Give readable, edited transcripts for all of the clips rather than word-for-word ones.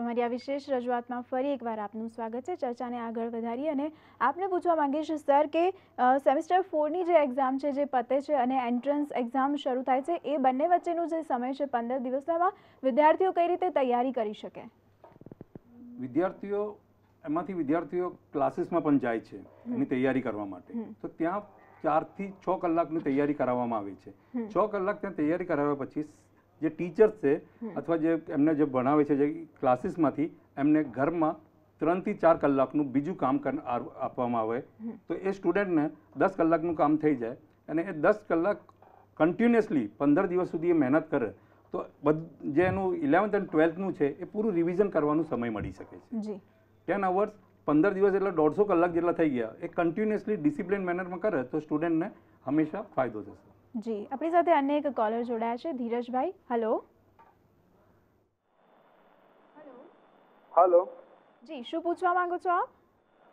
અમારી આ વિશેષ રજૂઆતમાં ફરી એકવાર આપનું સ્વાગત છે। ચર્ચાને આગળ વધારીએ અને આપને પૂછવા માંગીએ છીએ સર કે સેમેસ્ટર 4ની જે એક્ઝામ છે જે પતે છે અને એન્ટ્રન્સ એક્ઝામ શરૂ થાય છે, એ બંને વચ્ચેનો જે સમય છે 15 દિવસમાં વિદ્યાર્થીઓ કઈ રીતે તૈયારી કરી શકે? વિદ્યાર્થીઓ ક્લાસીસમાં પણ જાય છે એની તૈયારી કરવા માટે, તો ત્યાં 4 થી 6 કલાકની તૈયારી કરાવવામાં આવે છે। 6 કલાક ત્યાં તૈયારી કરાવ્યા પછી જે ટીચર્સ છે અથવા જે એમને જે ભણાવે છે જે ક્લાસીસમાંથી એમને ઘરમાં 3 થી 4 કલાકનું બીજું કામ આપવામાં આવે, તો એ સ્ટુડન્ટને 10 કલાકનું કામ થઈ જાય અને એ 10 કલાક કન્ટિન્યુઅસલી 15 દિવસ સુધી એ મહેનત કરે તો જે એનું 11th અને 12thનું છે એ પૂરું રિવિઝન કરવાનું સમય મળી શકે છે। 10 અવર્સ 15 દિવસ એટલે 150 કલાક જેટલા થઈ ગયા। એ કન્ટિન્યુઅસલી ડિસિપ્લિન મેનરમાં કરે તો સ્ટુડન્ટને હંમેશા ફાયદો થશે। જી, આપણી સાથે અન્ય એક કોલર જોડાયા છે, ધીરજભાઈ। હેલો હેલો જી, શું પૂછવા માંગો છો આપ?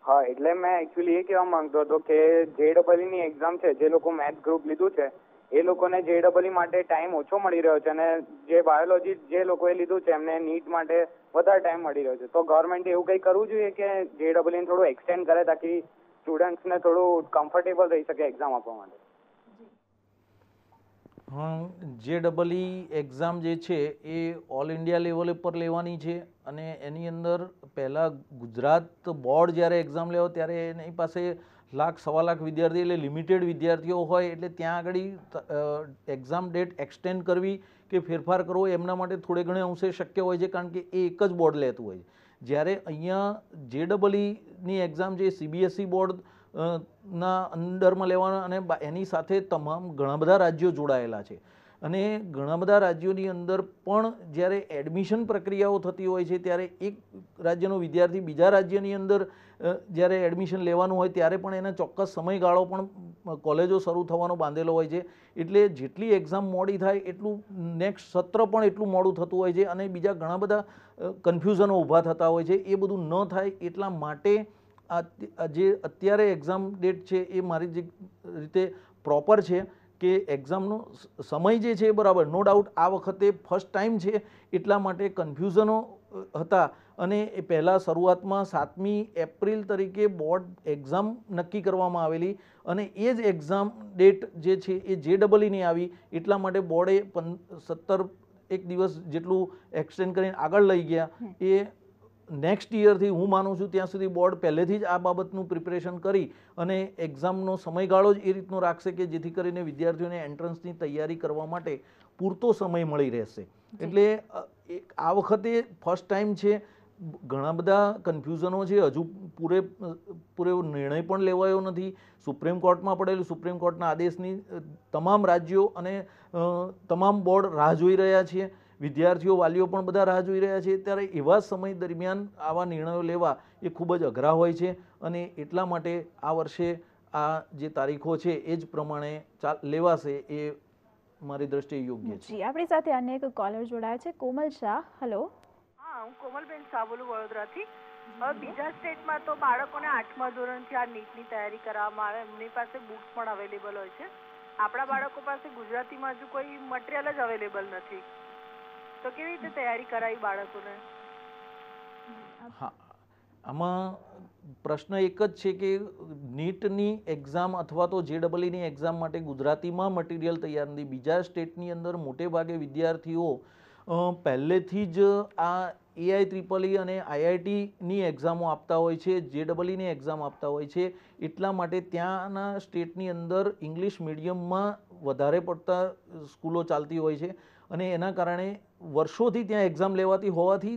હા, એટલે મેં એકચ્યુઅલી એ કહેવા માંગતો હતો કે JEE એક્ઝામ છે, જે લોકો મેથ્સ ગ્રુપ લીધું છે એ લોકોને JEE માટે ટાઈમ ઓછો મળી રહ્યો છે અને જે બાયોલોજી જે લોકોએ લીધું છે એમને નીટ માટે વધારે ટાઈમ મળી રહ્યો છે, તો ગવર્મેન્ટે એવું કંઈ કરવું જોઈએ કે JEE ને થોડું એક્સટેન્ડ કરે તાકી સ્ટુડન્ટ્સને થોડું કમ્ફર્ટેબલ રહી શકે એક્ઝામ આપવા માટે? JEE એક્ઝામ જે છે એ ઓલ ઇન્ડિયા લેવલ પર લેવાની છે અને એની અંદર પહેલાં ગુજરાત બોર્ડ જ્યારે એક્ઝામ લેવો ત્યારે એની પાસે 1 લાખ સવા લાખ વિદ્યાર્થી એટલે લિમિટેડ વિદ્યાર્થીઓ હોય એટલે ત્યાં આગળ એક્ઝામ ડેટ એક્સટેન્ડ કરવી કે ફેરફાર કરવો એમના માટે થોડે ઘણે અંશે શક્ય હોય છે, કારણ કે એ એક જ બોર્ડ લેતું હોય છે। જ્યારે અહીંયા JEEની એક્ઝામ જે CBSE બોર્ડ ના અંડરમાં લેવાના અને એની સાથે ઘણા બધા રાજ્યો જોડાયેલા છે અને ઘણા બધા રાજ્યોની અંદર પણ જ્યારે એડમિશન પ્રક્રિયાઓ થતી હોય છે ત્યારે એક રાજ્યનો વિદ્યાર્થી બીજા રાજ્યની અંદર જ્યારે એડમિશન લેવાનું હોય ત્યારે પણ એને ચોક્કસ સમયગાળો પણ કોલેજો શરૂ થવાનો બાંધેલો હોય છે, એટલે જેટલી એક્ઝામ મોડી થાય એટલું નેક્સ્ટ સત્ર પણ એટલું મોડું થતું હોય છે અને બીજા ઘણા બધા કન્ફ્યુઝનો ઊભા થતા હોય છે। એ બધું ન થાય એટલા માટે જે અત્યારે એક્ઝામ ડેટ છે એ મારી જે રીતે પ્રોપર છે કે એક્ઝામનો સમય જે છે એ બરાબર, નો ડાઉટ આ વખતે ફર્સ્ટ ટાઈમ છે એટલા માટે કન્ફ્યુઝનો હતા અને એ પહેલાં શરૂઆતમાં 7મી એપ્રિલ તરીકે બોર્ડ એક્ઝામ નક્કી કરવામાં આવેલી અને એ જ એક્ઝામ ડેટ જે છે એ JEEની આવી, એટલા માટે બોર્ડે 17 દિવસ જેટલું એક્સટેન્ડ કરીને આગળ લઈ ગયા। એ નેક્સ્ટ યરથી હું માનું છું ત્યાં સુધી બોર્ડ પહેલેથી જ આ બાબતનું પ્રિપરેશન કરી અને એક્ઝામનો સમયગાળો જ એ રીતનો રાખશે કે જેથી કરીને વિદ્યાર્થીઓને એન્ટ્રન્સની તૈયારી કરવા માટે પૂરતો સમય મળી રહેશે। એટલે આ વખતે ફર્સ્ટ ટાઈમ છે, ઘણા બધા કન્ફ્યુઝનો છે, હજુ પૂરેપૂરો નિર્ણય પણ લેવાયો નથી, સુપ્રીમ કોર્ટમાં પડેલું, સુપ્રીમ કોર્ટના આદેશની તમામ રાજ્યો અને તમામ બોર્ડ રાહ જોઈ રહ્યા છે, વિદ્યાર્થીઓ વાલીઓ પણ બધા રાહ જોઈ રહ્યા છે। ત્યારે એવા સમય દરમિયાન આવા નિર્ણયો લેવા એ ખૂબ જ અઘરા હોય છે અને એટલા માટે આ વર્ષે આ જે તારીખો છે એ જ પ્રમાણે લેવાશે એ મારી દ્રષ્ટિએ યોગ્ય છે। જી, આપણી સાથે અન્ય એક કોલર જોડાયા છે, કોમલ શાહ। હેલો હા, હું કોમલબેન શાહ બોલું વડોદરાથી। હવે બીજા સ્ટેટમાં તો બાળકોને 8મા ધોરણથી આ નીટની તૈયારી કરવામાં આવે, એમની પાસે બુક્સ પણ અવેલેબલ હોય છે। આપણા બાળકો પાસે ગુજરાતીમાં હજુ કોઈ મટીરિયલ જ અવેલેબલ નથી, તો કેવી રીતે તૈયારી કરાવી બાળકોને? હા, આમાં પ્રશ્ન એક જ છે કે નીટની એક્ઝામ અથવા તો JEEની એક્ઝામ માટે ગુજરાતીમાં મટીરિયલ તૈયાર નથી। બીજા સ્ટેટની અંદર મોટે ભાગે વિદ્યાર્થીઓ પહેલેથી જ આ AIEEE અને IITની એક્ઝામો આપતા હોય છે, JEEની એક્ઝામ આપતા હોય છે, એટલા માટે ત્યાંના સ્ટેટની અંદર ઇંગ્લિશ મીડિયમમાં વધારે પડતા સ્કૂલો ચાલતી હોય છે અને એના કારણે વર્ષોથી ત્યાં એક્ઝામ લેવાતી હોવાથી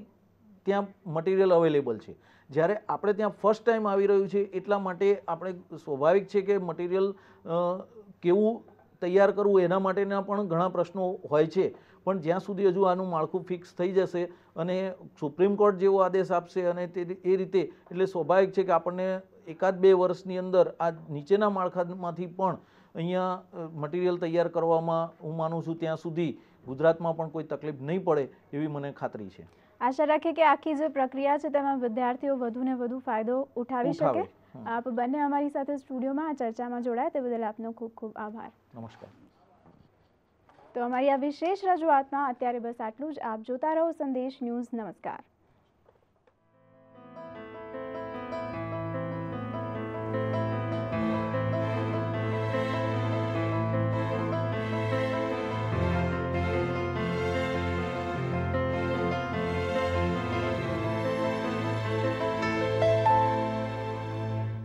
ત્યાં મટીરિયલ અવેલેબલ છે। જ્યારે આપણે ત્યાં ફર્સ્ટ ટાઈમ આવી રહ્યું છે એટલા માટે આપણે સ્વાભાવિક છે કે મટીરિયલ કેવું તૈયાર કરવું એના માટેના પણ ઘણા પ્રશ્નો હોય છે, પણ જ્યાં સુધી હજુ આનું માળખું ફિક્સ થઈ જશે અને સુપ્રીમ કોર્ટ જેવો આદેશ આપશે અને એ રીતે એટલે સ્વાભાવિક છે કે આપણને 1-2 વર્ષની અંદર આ નીચેના માળખામાંથી પણ અહીંયા મટીરિયલ તૈયાર કરવામાં હું માનું છું ત્યાં સુધી ગુજરાતમાં પણ કોઈ તકલીફ નહીં પડે એવી મને ખાતરી છે। આશા રાખીએ કે આખી જે પ્રક્રિયા છે તેમાં વિદ્યાર્થીઓ વધુને વધુ ફાયદો ઉઠાવી શકે। આપ બંને અમારી સાથે સ્ટુડિયોમાં આ ચર્ચામાં જોડાયા તે બદલ આપનો ખૂબ ખૂબ આભાર। નમસ્કાર। તો અમારી આ વિશેષ રજૂઆતમાં અત્યારે બસ આટલું જ। આપ જોતા રહો સંદેશ ન્યૂઝ। નમસ્કાર।